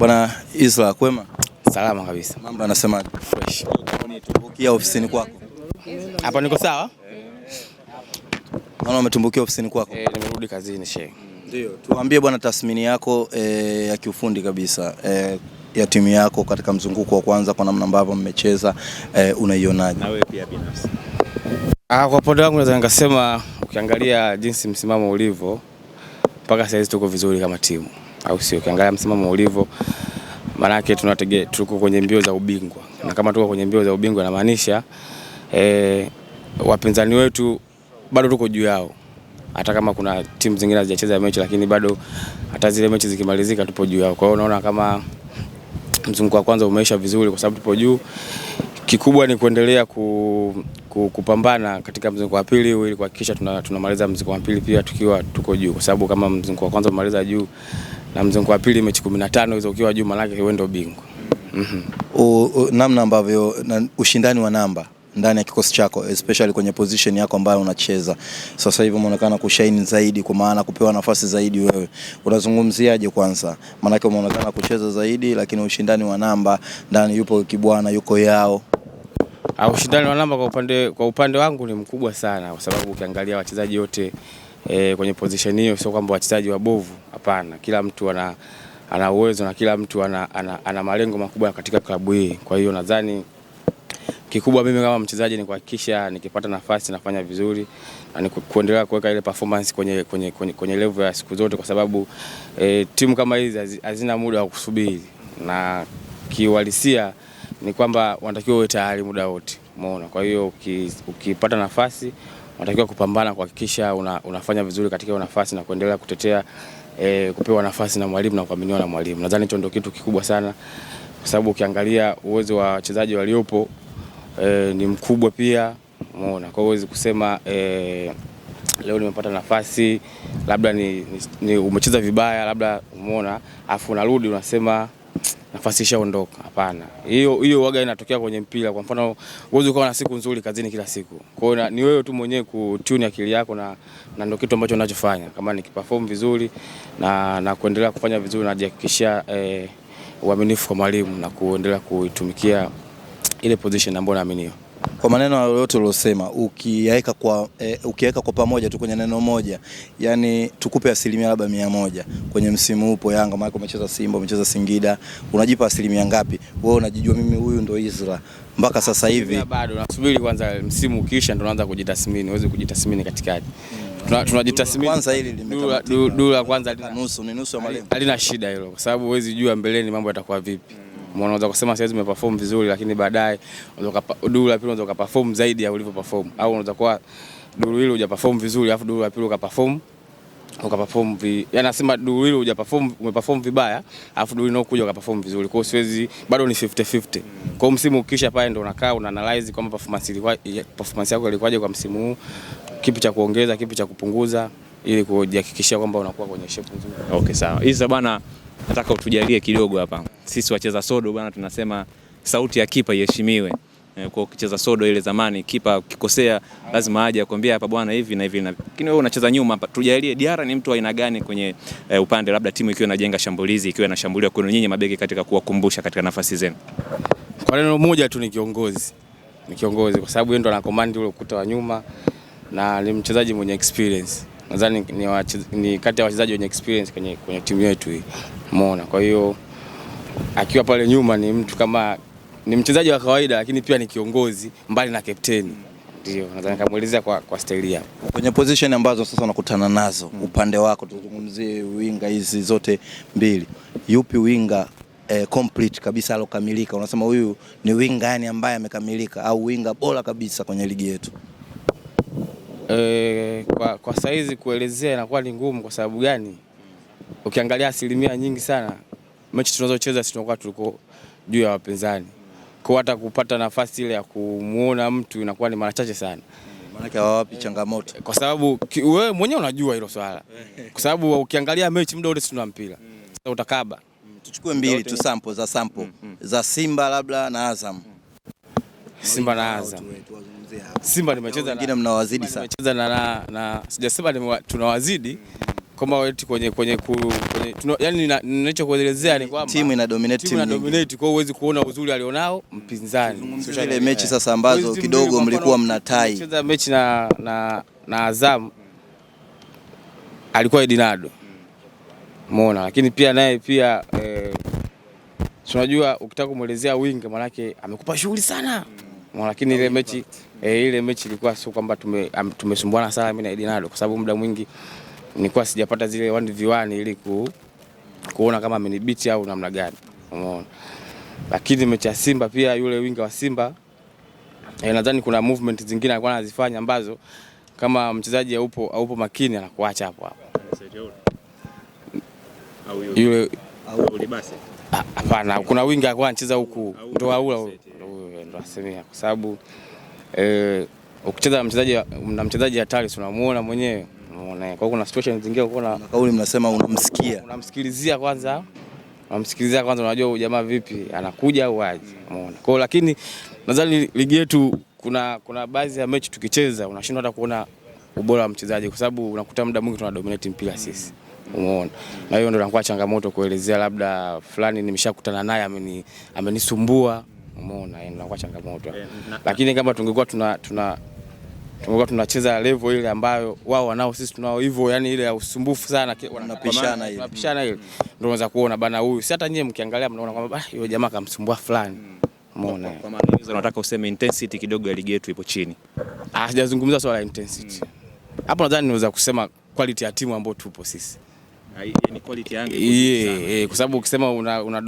Bwana Isla, kwema? Salama kabisa. Mambo yanasemaje? Fresh. Umetumbukia ofisini kwako? Hapa niko sawa? Naona umetumbukia ofisini kwako. Nimerudi kazini shehe. Ndio. Tuambie bwana, tathmini yako ya kiufundi kabisa ya timu yako katika mzunguko wa kwanza, kwa namna ambavyo mmecheza, unaionaje? Na wewe pia binafsi. Kwa upande wangu naweza nikasema ukiangalia jinsi msimamo ulivyo mpaka sasa tuko vizuri kama timu. Au sio? Ukiangalia msimamo ulivyo, maana yake tuko kwenye mbio za ubingwa. Na kama tuko kwenye mbio za ubingwa inamaanisha wapinzani wetu bado tuko juu yao. Hata kama kuna timu zingine hazijacheza mechi, lakini bado hata zile mechi zikimalizika tupo juu yao. Kwa hiyo unaona kama mzunguko wa kwanza umeisha vizuri kwa sababu tupo juu. Kikubwa ni kuendelea kupambana katika mzunguko wa pili ili kuhakikisha tunamaliza mzunguko wa pili pia tukiwa tuko juu, kwa sababu kama mzunguko wa kwanza umaliza juu na mzunguko wa pili mechi 15 hizo ukiwa juu, maana yake wewe ndio bingwa. Namna ambavyo ushindani wa namba ndani ya kikosi chako, especially kwenye position yako ambayo unacheza sasa hivi, umeonekana kushine zaidi, kwa maana kupewa nafasi zaidi. Wewe unazungumziaje kwanza? Maana yake umeonekana kucheza zaidi, lakini ushindani wa namba ndani, yupo Kibwana, yuko Yao. Ushindani wa namba kwa upande wangu ni mkubwa sana, kwa sababu ukiangalia wachezaji wote kwenye position hiyo, sio kwamba wachezaji wabovu, hapana. Kila mtu ana uwezo na kila mtu ana malengo makubwa katika klabu hii. Kwa hiyo nadhani kikubwa mimi kama mchezaji ni kuhakikisha nikipata nafasi nafanya vizuri na kuendelea kuweka ile performance kwenye level ya siku zote, kwa sababu timu kama hizi hazina muda wa kusubiri, na kiuhalisia ni kwamba wanatakiwa uwe tayari muda wote, umeona. Kwa hiyo ukipata nafasi unatakiwa kupambana kuhakikisha unafanya vizuri katika nafasi na kuendelea kutetea kupewa nafasi na mwalimu na kuaminiwa na mwalimu. Nadhani hicho ndio kitu kikubwa sana, kwa sababu ukiangalia uwezo wa wachezaji waliopo ni mkubwa pia, umeona. Kwa hiyo huwezi kusema leo nimepata nafasi labda ni umecheza vibaya labda, umeona, afu unarudi unasema nafasi ishaondoka. Hapana. Hiyo waga inatokea kwenye mpira. Kwa mfano uwezo ukawa na siku nzuri kazini kila siku. Kwa hiyo ni wewe tu mwenyewe kutune akili yako na ndio kitu ambacho ninachofanya. Kama nikiperform vizuri na kuendelea kufanya vizuri, najihakikishia uaminifu kwa mwalimu na kuendelea kuitumikia ile position ambayo naaminiwa. Kwa maneno yote uliyosema, ukiweka kwa pamoja tu kwenye neno moja, yani tukupe asilimia labda 100 kwenye msimu upo Yanga, maana umecheza Simba, umecheza Singida, unajipa asilimia ngapi? Wewe unajijua, mimi huyu ndo Isla mpaka sasa hivi? Bado nasubiri kwanza msimu ukiisha ndo naanza kujitathmini. Uweze kujitathmini katikati. Tunajitathmini kwanza, hili limetamatika. Dula kwanza nusu ya malengo. Halina shida hilo, kwa sababu huwezi jua mbeleni mambo yatakuwa vipi. Unaweza kusema sasa umeperform vizuri, lakini baadaye duru la pili unaweza kuperform zaidi ya ulivyo perform, au unaweza kuwa duru hilo hujaperform vizuri afu duru la pili ukaperform yani nasema duru hilo umeperform vibaya afu duru hilo kuja ukaperform vizuri. Kwa hiyo siwezi, bado ni 50-50. Kwa hiyo msimu ukisha pale ndo unakaa una analyze kwamba performance yako ilikuwaje kwa msimu huu, kipi cha kuongeza, kipi cha kupunguza, ili kujihakikishia kwamba unakuwa kwenye shape nzuri. Okay, sawa. Hizo bwana, nataka utujalie kidogo hapa. Sisi wacheza sodo bwana tunasema sauti ya kipa iheshimiwe. Kwa ukicheza sodo ile zamani, kipa ukikosea lazima aje akwambia hapa bwana hivi na hivi. Lakini wewe unacheza nyuma hapa. Tujalie Diarra ni mtu aina gani kwenye upande labda timu ikiwa inajenga shambulizi, ikiwa inashambulia kwenu nyinyi mabeki, katika kuwakumbusha katika nafasi zenu? Kwa neno moja tu, ni kiongozi. Ni kiongozi kwa sababu yeye ndo ana command ule ukuta wa nyuma na ni mchezaji mwenye experience. Nadhani ni kati ya wachezaji wenye experience kwenye timu yetu hii, umeona. Kwa hiyo akiwa pale nyuma ni mtu kama ni mchezaji wa kawaida, lakini pia ni kiongozi mbali na captain. Ndio nadhani kamuelezea kwa staili yao. Kwenye position ambazo sasa unakutana nazo, upande wako tuzungumzie winga hizi zote mbili, yupi winga complete kabisa alokamilika? Unasema huyu ni winga yani ambaye amekamilika, au winga bora kabisa kwenye ligi yetu? Kwa saizi kuelezea inakuwa ni ngumu. Kwa sababu gani? Ukiangalia asilimia nyingi sana mechi tunazocheza sisi tunakuwa tuliko juu ya wapinzani. Kwa hata kupata nafasi ile ya kumuona mtu inakuwa ni mara chache sana. Maana yake hawapi changamoto. Kwa sababu wewe mwenyewe unajua hilo swala. Kwa sababu ukiangalia mechi muda wote tuna mpira. Sasa utakaba. Tuchukue mbili tu sample za Simba labda na Azam. Simba na Azam. Simba nimecheza wengine mnawazidi sana. Nimecheza na sijasema tunawazidi. kama eti kwenye yani ninachokuelezea ni kwamba timu ina dominate, kwa hiyo huwezi kuona uzuri alionao mpinzani. Ile mechi sasa ambazo kidogo mlikuwa mnatai. Cheza mechi na Azam alikuwa Edinado. Umeona, lakini pia naye pia tunajua ukitaka kumuelezea winga maana yake amekupa shughuli sana. Lakini ile mechi ilikuwa sio kwamba tumesumbuana sana mimi na Edinado, kwa sababu muda mwingi nilikuwa sijapata zile 1v1 ili kuona kama amenibiti au namna gani. Umeona. Lakini mechi ya Simba pia yule winga wa Simba nadhani kuna movement zingine alikuwa anazifanya ambazo kama mchezaji haupo makini anakuacha hapo hapo. Yule Ulibase. Hapana, kuna winga alikuwa anacheza huku ndo aula ndo asemea, kwa sababu ukicheza na mchezaji hatari unamuona mwenyewe. Unaona, kwa hiyo kuna situation zingine unaona kauli mnasema unamsikilizia kwanza, unajua huyu jamaa vipi anakuja au aje. Unaona, kwa hiyo lakini nadhani ligi yetu kuna baadhi ya mechi tukicheza unashindwa hata kuona ubora wa mchezaji, kwa sababu unakuta muda mwingi tuna dominate mpira sisi. Umeona, na hiyo ndio inakuwa changamoto kuelezea labda fulani nimeshakutana naye amenisumbua. Umeona, hiyo inakuwa changamoto. Lakini kama tungekuwa tunacheza level ile ambayo wao wanao sisi tunao hivyo, yani ile ya usumbufu sana tunapishana ile, ndio unaweza kuona bana huyu, si hata nyie mkiangalia mnaona kwamba yule jamaa kamsumbua fulani. Umeona, kwa maana hizo nataka useme intensity kidogo ya ligi yetu ipo chini. Sijazungumza swala la intensity hapo, nadhani naweza kusema quality ya timu ambayo tupo sisi. Ni quality yangu. Kwa sababu ukisema una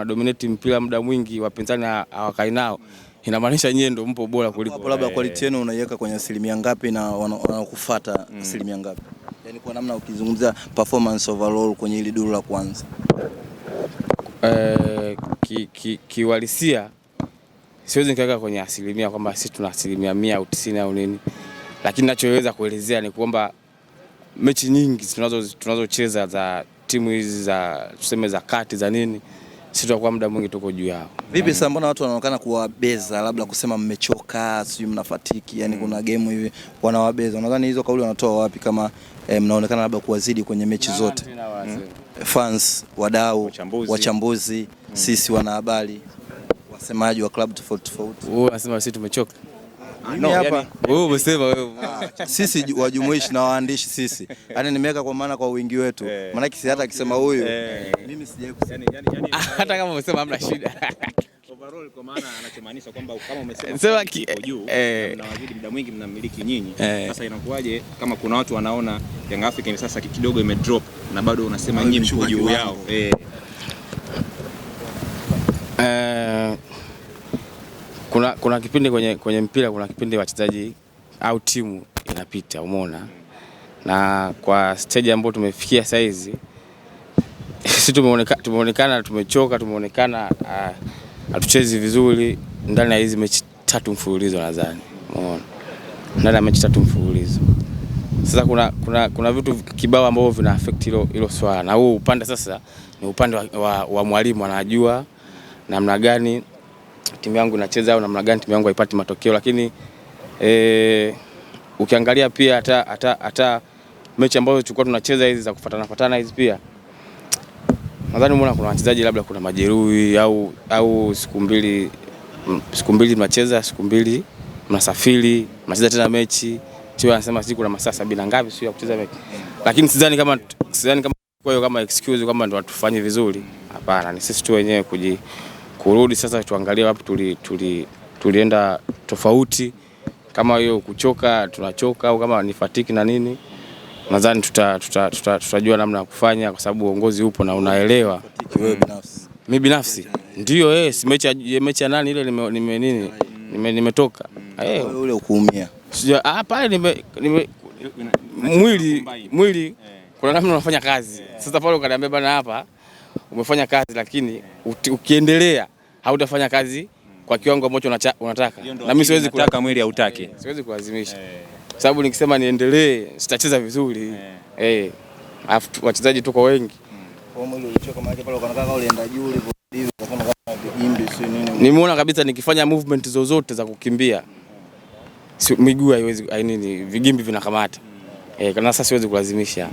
dominate mpira muda mwingi wapinzani hawakai nao, inamaanisha nyie ndio mpo bora kuliko. Hapo labda quality yenu unaiweka kwenye asilimia ngapi na wanakufuata asilimia ngapi? Yaani kwa namna ukizungumzia performance overall kwenye ile duru la kwanza. Kiwalisia siwezi nikaweka kwenye asilimia kwamba sisi tuna asilimia 100 au 90 au nini, lakini ninachoweza kuelezea ni kwamba mechi nyingi tunazocheza za timu hizi za tuseme za kati za nini, sisi tutakuwa muda mwingi tuko juu yao. Vipi sasa, mbona watu wanaonekana kuwabeza, labda kusema mmechoka, sio mnafatiki, yani kuna game hivi wanawabeza? Nadhani hizo kauli wanatoa wapi kama mnaonekana labda kuwazidi kwenye mechi zote? Fans, wadau, wachambuzi, sisi wanahabari, wasemaji wa club tofauti. Wewe unasema sisi tumechoka? No, hapa wewe umesema wewe. Sisi wajumuishi na waandishi sisi. Yaani nimeweka kwa maana kwa wingi wetu. Maana si hata akisema huyu mimi sijawahi kusema. Hata kama umesema hamna shida. Overall kwa maana anachomaanisha kwamba kama umesema sema juu mnawazidi muda mwingi mnamiliki nyinyi. Sasa inakuwaje kama kuna watu wanaona Young African sasa kidogo imedrop na bado unasema nyinyi mko juu yao? Kuna kipindi kwenye mpira, kuna kipindi wachezaji au timu inapita, umeona. Na kwa stage ambayo tumefikia sasa hizi sisi tumeonekana tumechoka, tumeonekana hatuchezi vizuri ndani ya hizi mechi 3 mfululizo nadhani. Umeona, ndani ya mechi 3 mfululizo. Sasa kuna vitu kibao ambavyo vina affect hilo swala, na huo upande sasa ni upande wa mwalimu, anajua namna gani timu yangu inacheza au namna gani timu yangu haipati matokeo. Lakini ukiangalia pia hata mechi ambazo tulikuwa tunacheza hizi za kufuatana hizi pia nadhani umeona kuna wachezaji labda kuna majeruhi au siku mbili tunacheza, siku mbili mnasafiri, mnacheza tena mechi. Sio anasema siku kuna masaa 70 ngapi sio ya kucheza mechi. Lakini sidhani kama kwa hiyo kama excuse kama ndio watufanye vizuri. Hapana, ni sisi tu wenyewe kurudi sasa tuangalie wapi tulienda tofauti. Kama hiyo kuchoka tunachoka au kama ni fatiki na nini, nadhani tutajua namna ya kufanya, kwa sababu uongozi upo na unaelewa. Wewe binafsi? Mimi binafsi ndio mechi ya nani ile nimetoka. Ule ukuumia. Sija pale mwili kuna namna unafanya kazi. Sasa pale ukaniambia bana hapa umefanya kazi, lakini ukiendelea hautafanya kazi kwa kiwango ambacho unataka. Na mimi siwezi kutaka mwili hautaki. Siwezi kulazimisha. Sababu nikisema niendelee sitacheza vizuri. Alafu wachezaji tuko wengi. Kwa mwili ulichoka maana pale unakaa ulienda juu hivi ukafanya kama vigimbi sio nini. Nimeona kabisa nikifanya movement zozote za kukimbia miguu haiwezi vigimbi vinakamata. Kana sasa siwezi kulazimisha.